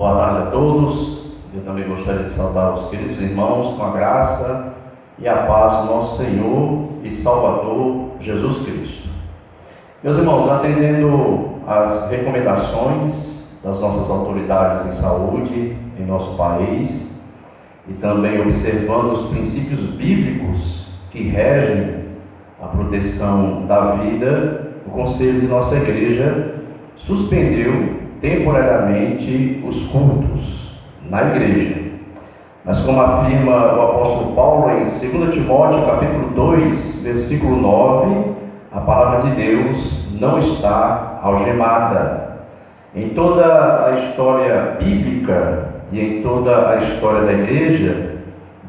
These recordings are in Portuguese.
Boa tarde a todos. Eu também gostaria de saudar os queridos irmãos com a graça e a paz do nosso Senhor e Salvador Jesus Cristo. Meus irmãos, atendendo às recomendações das nossas autoridades em saúde em nosso país e também observando os princípios bíblicos que regem a proteção da vida, o Conselho de nossa Igreja suspendeu temporariamente os cultos na igreja. Mas como afirma o apóstolo Paulo em 2 Timóteo capítulo 2, versículo 9, a palavra de Deus não está algemada. Em toda a história bíblica e em toda a história da igreja,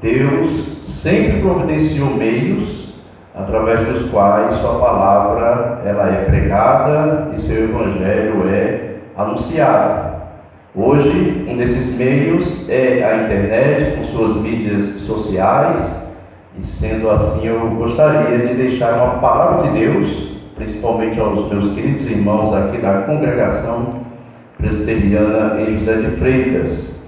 Deus sempre providenciou meios através dos quais sua palavra ela é pregada e seu evangelho é anunciado. Hoje, um desses meios é a internet com suas mídias sociais, e sendo assim eu gostaria de deixar uma palavra de Deus, principalmente aos meus queridos irmãos aqui da congregação presbiteriana em José de Freitas.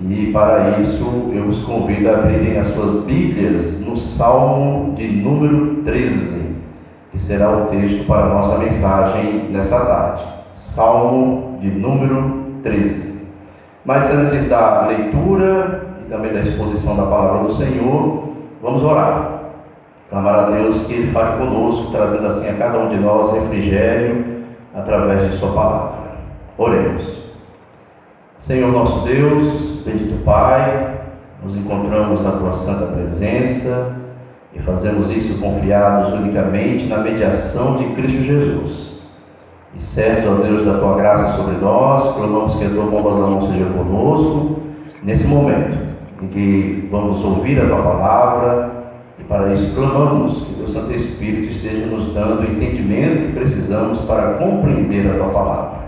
E para isso eu os convido a abrirem as suas Bíblias no Salmo de número 13, que será o texto para a nossa mensagem nessa tarde. Salmo de número 13. Mas antes da leitura e também da exposição da palavra do Senhor, vamos orar. Clamar a Deus que Ele fale conosco, trazendo assim a cada um de nós refrigério através de sua palavra. Oremos. Senhor nosso Deus, bendito Pai, nos encontramos na Tua santa presença e fazemos isso confiados unicamente na mediação de Cristo Jesus. E certos, ó Deus, da Tua graça sobre nós, clamamos que a Tua bondosa mão seja conosco nesse momento em que vamos ouvir a Tua palavra, e para isso clamamos que Teu Santo Espírito esteja nos dando o entendimento que precisamos para compreender a Tua palavra.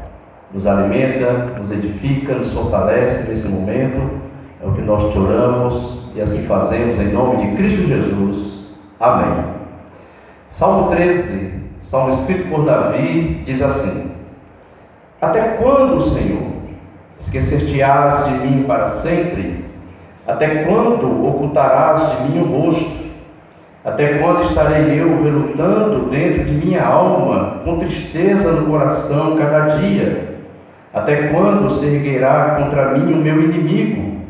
Nos alimenta, nos edifica, nos fortalece nesse momento, é o que nós te oramos e assim fazemos em nome de Cristo Jesus. Amém. Salmo 13, salmo escrito por Davi, diz assim: Até quando, Senhor, esquecer-te-ás de mim para sempre? Até quando ocultarás de mim o rosto? Até quando estarei eu relutando dentro de minha alma, com tristeza no coração cada dia? Até quando se erguerá contra mim o meu inimigo?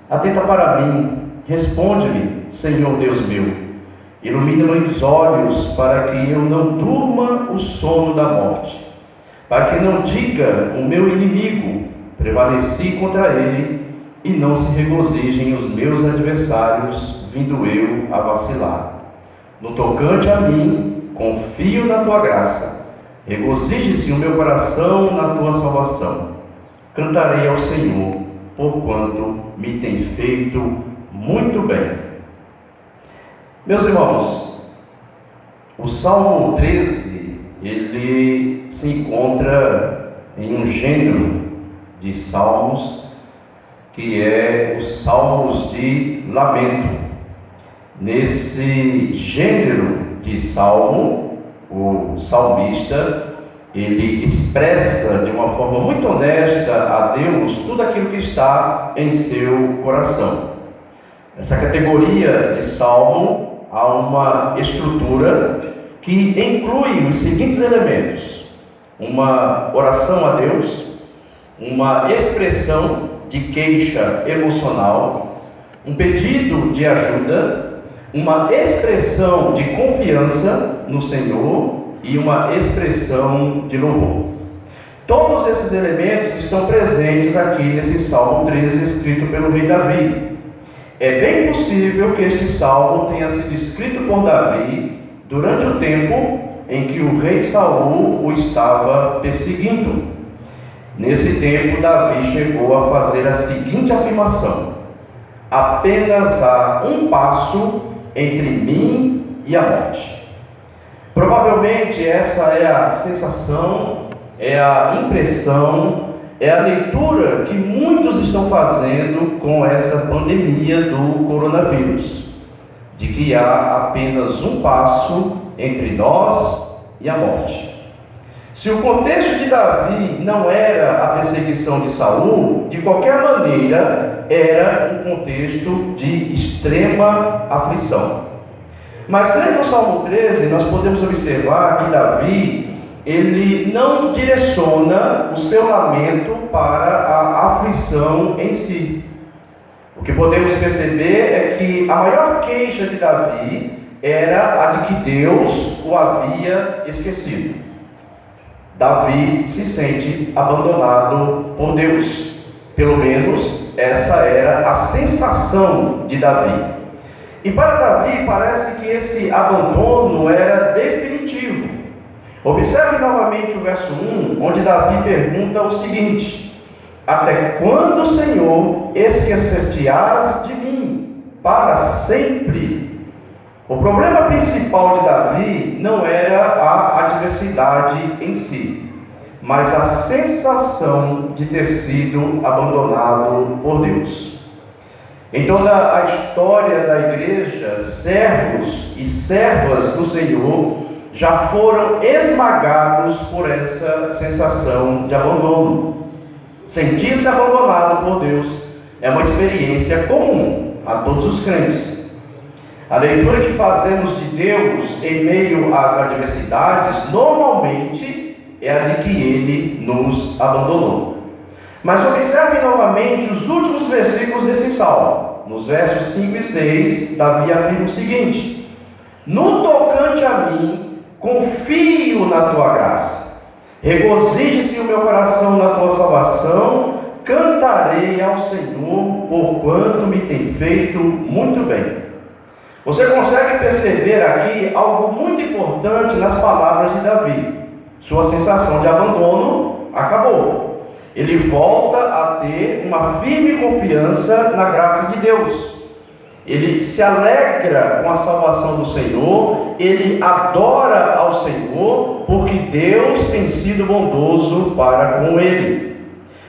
Atenta para mim, responde-me, Senhor Deus meu. Ilumina meus olhos para que eu não durma o sono da morte, para que não diga o meu inimigo, prevaleci contra ele, e não se regozijem os meus adversários, vindo eu a vacilar. No tocante a mim, confio na tua graça. Regozije-se o meu coração na tua salvação. Cantarei ao Senhor, porquanto me tem feito muito bem. Meus irmãos, o Salmo 13, ele se encontra em um gênero de salmos, que é os salmos de lamento. Nesse gênero de salmo, o salmista, ele expressa de uma forma muito honesta a Deus tudo aquilo que está em seu coração. Nessa categoria de salmo, há uma estrutura que inclui os seguintes elementos: uma oração a Deus, uma expressão de queixa emocional, um pedido de ajuda, uma expressão de confiança no Senhor e uma expressão de louvor. Todos esses elementos estão presentes aqui nesse Salmo 13, escrito pelo rei Davi. É bem possível que este salmo tenha sido escrito por Davi durante o tempo em que o rei Saul o estava perseguindo. Nesse tempo, Davi chegou a fazer a seguinte afirmação: apenas há um passo entre mim e a morte. Provavelmente essa é a sensação, é a impressão, é a leitura que muitos estão fazendo com essa pandemia do coronavírus, de que há apenas um passo entre nós e a morte. Se o contexto de Davi não era a perseguição de Saul, de qualquer maneira era um contexto de extrema aflição. Mas lendo o Salmo 13, nós podemos observar que Davi, ele não direciona o seu lamento para a aflição em si. O que podemos perceber é que a maior queixa de Davi era a de que Deus o havia esquecido. Davi se sente abandonado por Deus. Pelo menos essa era a sensação de Davi. E para Davi parece que esse abandono era definitivo. Observe novamente o verso 1, onde Davi pergunta o seguinte: até quando, Senhor, esquecer-te-ás de mim? Para sempre? O problema principal de Davi não era a adversidade em si, mas a sensação de ter sido abandonado por Deus. Em toda a história da igreja, servos e servas do Senhor já foram esmagados por essa sensação de abandono. Sentir-se abandonado por Deus é uma experiência comum a todos os crentes. A leitura que fazemos de Deus em meio às adversidades, normalmente, é a de que Ele nos abandonou. Mas observe novamente os últimos versículos desse salmo. Nos versos 5 e 6, Davi afirma o seguinte: no tocante a mim, confio na tua graça. Regozije-se o meu coração na tua salvação. Cantarei ao Senhor, porquanto me tem feito muito bem. Você consegue perceber aqui algo muito importante nas palavras de Davi. Sua sensação de abandono acabou. Ele volta a ter uma firme confiança na graça de Deus. Ele se alegra com a salvação do Senhor, ele adora ao Senhor, porque Deus tem sido bondoso para com ele.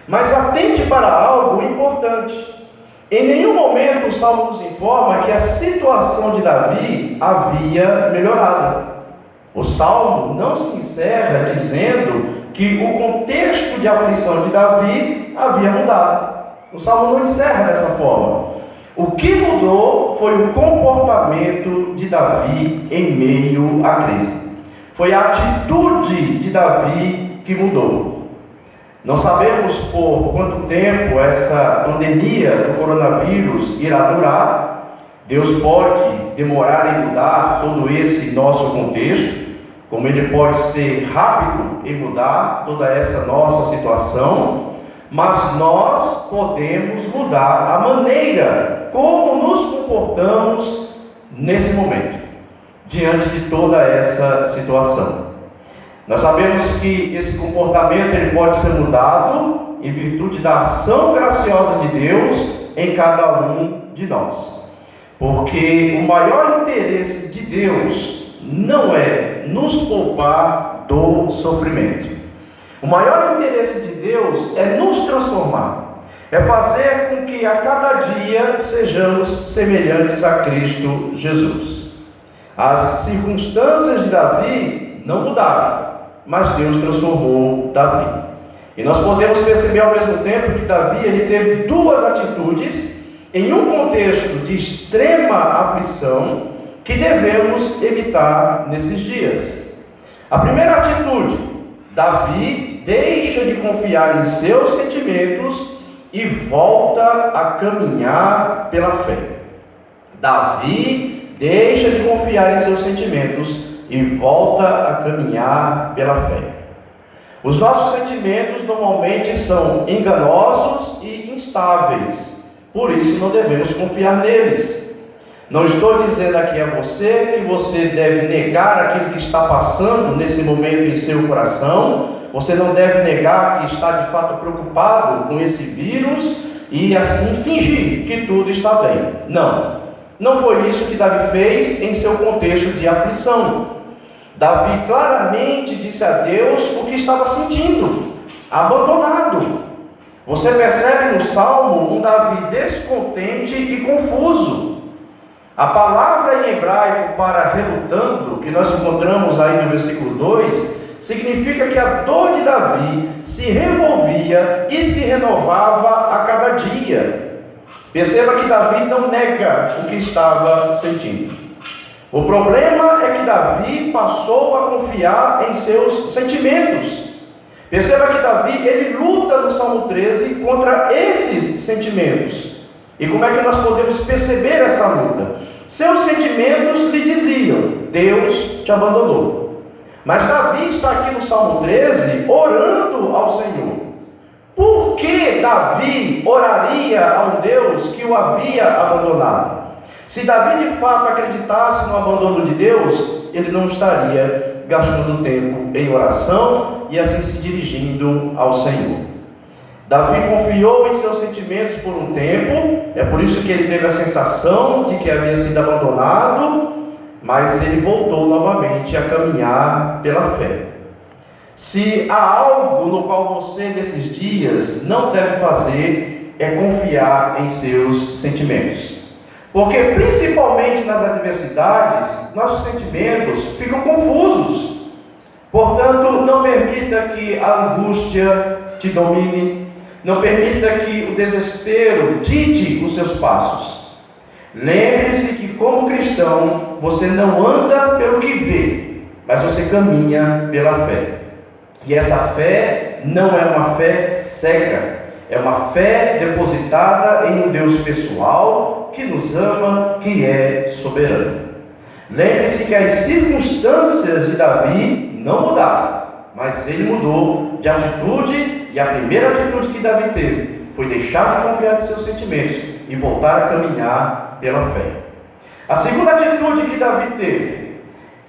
Mas atente para algo importante. Em nenhum momento o Salmo nos informa que a situação de Davi havia melhorado. O Salmo não se encerra dizendo que o contexto de aflição de Davi havia mudado. O Salmo não encerra dessa forma. O que mudou foi o comportamento de Davi em meio à crise. Foi a atitude de Davi que mudou. Não sabemos por quanto tempo essa pandemia do coronavírus irá durar. Deus pode demorar em mudar todo esse nosso contexto, como Ele pode ser rápido em mudar toda essa nossa situação, mas nós podemos mudar a maneira como nos comportamos nesse momento, diante de toda essa situação. Nós sabemos que esse comportamento ele pode ser mudado em virtude da ação graciosa de Deus em cada um de nós. Porque o maior interesse de Deus não é nos poupar do sofrimento. O maior interesse de Deus é nos transformar. É fazer com que a cada dia sejamos semelhantes a Cristo Jesus. As circunstâncias de Davi não mudaram, mas Deus transformou Davi. E nós podemos perceber ao mesmo tempo que Davi ele teve duas atitudes em um contexto de extrema aflição que devemos evitar nesses dias. A primeira atitude: Davi deixa de confiar em seus sentimentos e volta a caminhar pela fé. Davi deixa de confiar em seus sentimentos e volta a caminhar pela fé. Os nossos sentimentos normalmente são enganosos e instáveis, por isso não devemos confiar neles. Não estou dizendo aqui a você que você deve negar aquilo que está passando nesse momento em seu coração. Você não deve negar que está de fato preocupado com esse vírus e assim fingir que tudo está bem. Não foi isso que Davi fez em seu contexto de aflição. Davi claramente disse a Deus o que estava sentindo, abandonado. Você percebe no Salmo um Davi descontente e confuso. A palavra em hebraico para relutando, que nós encontramos aí no versículo 2, significa que a dor de Davi se revolvia e se renovava a cada dia. Perceba que Davi não nega o que estava sentindo. O problema é que Davi passou a confiar em seus sentimentos. Perceba que Davi, ele luta no Salmo 13 contra esses sentimentos. E como é que nós podemos perceber essa luta? Seus sentimentos lhe diziam: Deus te abandonou. Mas Davi está aqui no Salmo 13 orando ao Senhor. Por que Davi oraria ao Deus que o havia abandonado? Se Davi de fato acreditasse no abandono de Deus, ele não estaria gastando tempo em oração e assim se dirigindo ao Senhor. Davi confiou em seus sentimentos por um tempo, é por isso que ele teve a sensação de que havia sido abandonado, mas ele voltou novamente a caminhar pela fé. Se há algo no qual você nesses dias não deve fazer, é confiar em seus sentimentos. Porque principalmente nas adversidades, nossos sentimentos ficam confusos. Portanto, não permita que a angústia te domine, não permita que o desespero dite os seus passos. Lembre-se que como cristão, você não anda pelo que vê, mas você caminha pela fé. E essa fé não é uma fé cega, é uma fé depositada em um Deus pessoal, que nos ama, que é soberano. Lembre-se que as circunstâncias de Davi não mudaram, mas ele mudou de atitude, e a primeira atitude que Davi teve foi deixar de confiar em seus sentimentos e voltar a caminhar pela fé. A segunda atitude que Davi teve: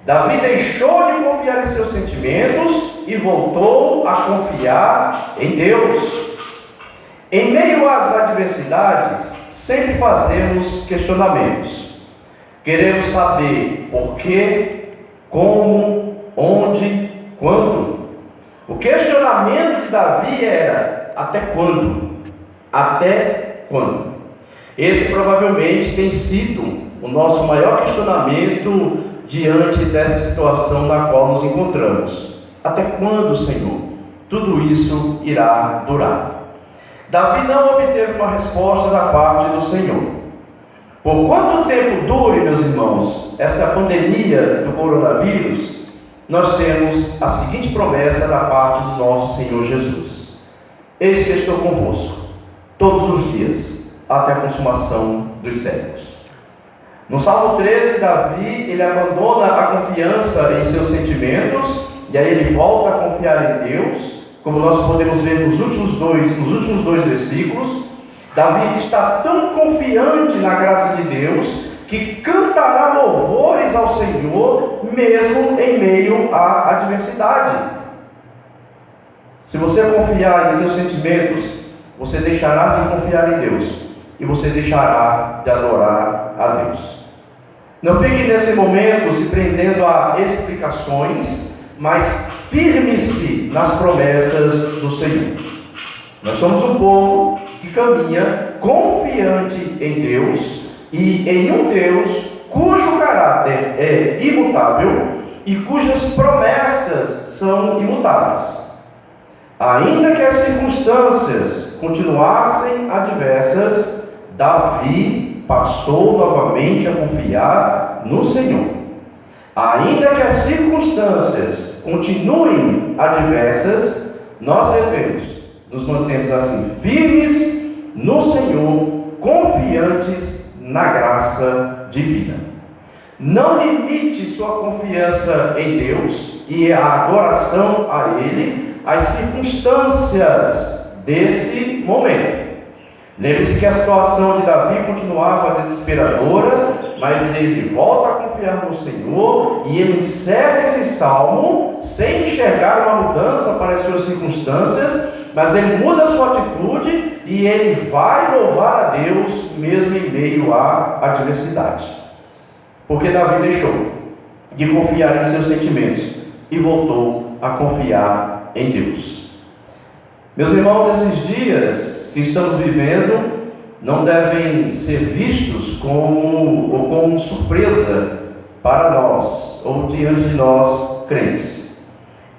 Davi deixou de confiar em seus sentimentos e voltou a confiar em Deus. Em meio às adversidades, sempre fazemos questionamentos. Queremos saber por quê, como, onde, quando. O questionamento de Davi era: até quando? Até quando? Esse provavelmente tem sido o nosso maior questionamento diante dessa situação na qual nos encontramos. Até quando, Senhor, tudo isso irá durar? Davi não obteve uma resposta da parte do Senhor. Por quanto tempo dure, meus irmãos, essa pandemia do coronavírus, nós temos a seguinte promessa da parte do nosso Senhor Jesus: eis que estou convosco todos os dias, até a consumação dos séculos. No Salmo 13, Davi, ele abandona a confiança em seus sentimentos, e aí ele volta a confiar em Deus, como nós podemos ver nos últimos dois versículos. Davi está tão confiante na graça de Deus, que cantará louvores ao Senhor, mesmo em meio à adversidade. Se você confiar em seus sentimentos, você deixará de confiar em Deus, e você deixará de adorar a Deus. Não fique nesse momento se prendendo a explicações, mas firme-se nas promessas do Senhor. Nós somos um povo que caminha confiante em Deus e em um Deus cujo caráter é imutável e cujas promessas são imutáveis. Ainda que as circunstâncias continuassem adversas, Davi passou novamente a confiar no Senhor. Ainda que as circunstâncias continuem adversas, nós devemos nos mantermos assim firmes no Senhor, confiantes na graça divina. Não limite sua confiança em Deus e a adoração a Ele às circunstâncias desse momento. Lembre-se que a situação de Davi continuava desesperadora, mas ele volta a confiar no Senhor e ele encerra esse salmo sem enxergar uma mudança para as suas circunstâncias, mas ele muda a sua atitude e ele vai louvar a Deus mesmo em meio à adversidade. Porque Davi deixou de confiar em seus sentimentos e voltou a confiar em Deus. Meus irmãos, esses dias que estamos vivendo não devem ser vistos como surpresa para nós ou diante de nós crentes.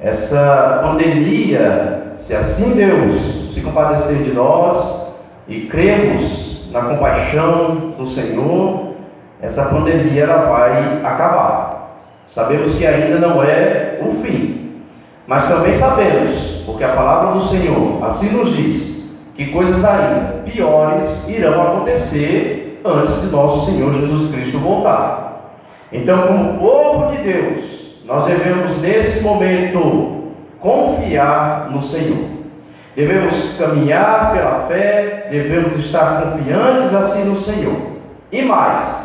essa pandemia, se assim Deus se compadecer de nós e cremos na compaixão do Senhor, essa pandemia ela vai acabar. Sabemos que ainda não é o fim, mas também sabemos, porque a palavra do Senhor assim nos diz, que coisas ainda piores irão acontecer antes de nosso Senhor Jesus Cristo voltar. Então, como povo de Deus, nós devemos nesse momento confiar no Senhor. Devemos caminhar pela fé, devemos estar confiantes assim no Senhor. E mais,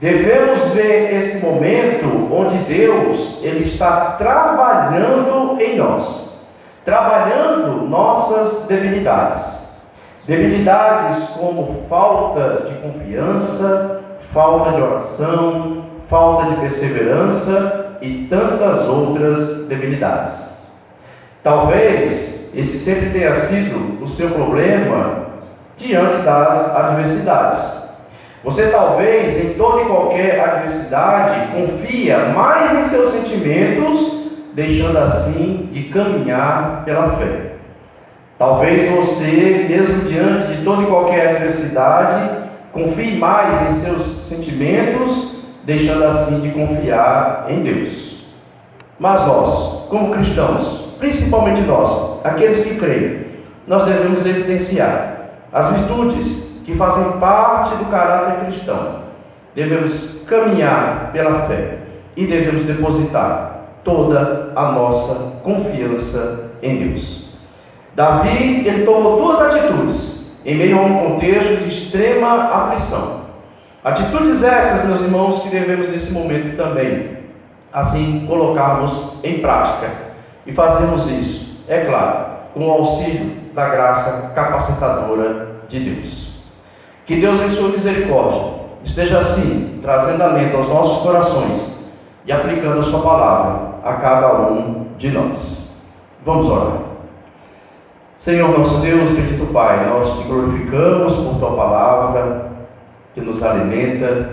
devemos ver esse momento onde Deus ele está trabalhando em nós, trabalhando nossas debilidades. Debilidades como falta de confiança, falta de oração, falta de perseverança e tantas outras debilidades. Talvez esse sempre tenha sido o seu problema diante das adversidades. Você talvez em toda e qualquer adversidade confia mais em seus sentimentos, deixando assim de caminhar pela fé. Talvez você, mesmo diante de toda e qualquer adversidade, confie mais em seus sentimentos, deixando assim de confiar em Deus. Mas nós, como cristãos, principalmente nós, aqueles que creem, nós devemos evidenciar as virtudes que fazem parte do caráter cristão. Devemos caminhar pela fé e devemos depositar toda a nossa confiança em Deus. Davi, ele tomou duas atitudes em meio a um contexto de extrema aflição. Atitudes essas, meus irmãos, que devemos nesse momento também, assim, colocarmos em prática. E fazemos isso, é claro, com o auxílio da graça capacitadora de Deus. Que Deus, em sua misericórdia, esteja assim, trazendo alento aos nossos corações e aplicando a sua palavra a cada um de nós. Vamos orar. Senhor nosso Deus, bendito Pai, nós te glorificamos por tua palavra, que nos alimenta,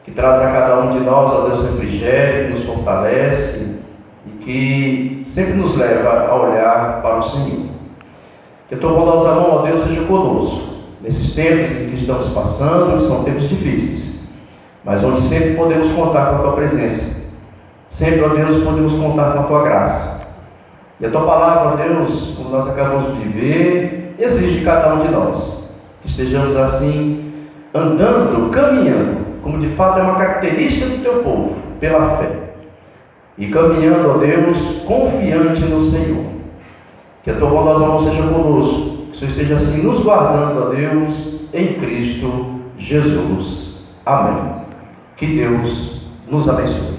que traz a cada um de nós, ó Deus, refrigério, que nos fortalece e que sempre nos leva a olhar para o Senhor. Que a tua bondosa mão, ó Deus, seja conosco, nesses tempos em que estamos passando, que são tempos difíceis, mas onde sempre podemos contar com a tua presença, sempre, ó Deus, podemos contar com a tua graça. E a tua palavra, ó Deus, como nós acabamos de viver, exige de cada um de nós que estejamos assim, andando, caminhando, como de fato é uma característica do teu povo, pela fé, e caminhando, ó Deus, confiante no Senhor. Que a tua bondosa mão seja conosco, que o Senhor esteja assim nos guardando, ó Deus, em Cristo Jesus. Amém. Que Deus nos abençoe.